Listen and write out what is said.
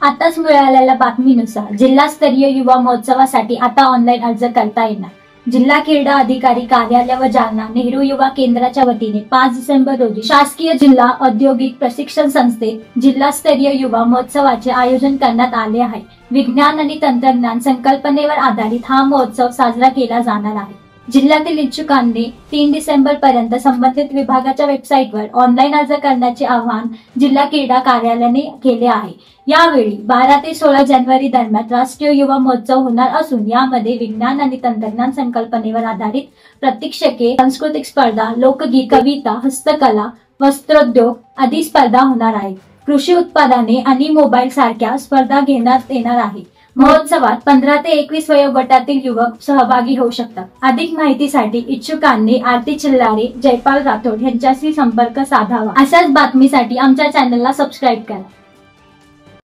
आताच मिळालेल्या बातमीनुसार जिल्हास्तरीय युवा महोत्सवासाठी आता ऑनलाईन अर्ज करता येणार। जिल्हा क्रीडा अधिकारी कार्यालय व जालना नेहरू युवा केंद्राच्या वतीने 5 डिसेंबर रोजी शासकीय जिल्हा औद्योगिक प्रशिक्षण संस्थेत जिल्हास्तरीय युवा महोत्सवाचे आयोजन करण्यात आले आहे। विज्ञान आणि तंत्रज्ञान संकल्पनेवर आधारित हा महोत्सव साजरा केला जाणार आहे। जिल्ह्यातील इच्छुकांनी 3 डिसेंबर पर्यंत संबंधित विभागाच्या वेबसाईटवर ऑनलाईन अर्ज करण्याचे आवाहन जिल्हा क्रीडा कार्यालयाने केले आहे। यावेळी 12 ते 16 जानेवारी दरम्यान राष्ट्रीय युवा महोत्सव होणार असून यामध्ये विज्ञान आणि तंत्रज्ञान संकल्पनेवर आधारित प्रात्यक्षिके, सांस्कृतिक स्पर्धा, लोकगीत, कविता, हस्तकला, वस्त्रोद्योग आदी स्पर्धा होणार आहेत। कृषी उत्पादने आणि मोबाईल सारख्या स्पर्धा घेण्यात येणार आहे। महोत्सवात 15 ते 21 वयोगटातील युवक सहभागी होऊ शकतात। अधिक माहितीसाठी इच्छुकांनी आरती चिल्लारे, जयपाल राठोड यांच्याशी संपर्क साधावा। अशाच बातमीसाठी आमच्या चॅनलला सबस्क्राईब करा।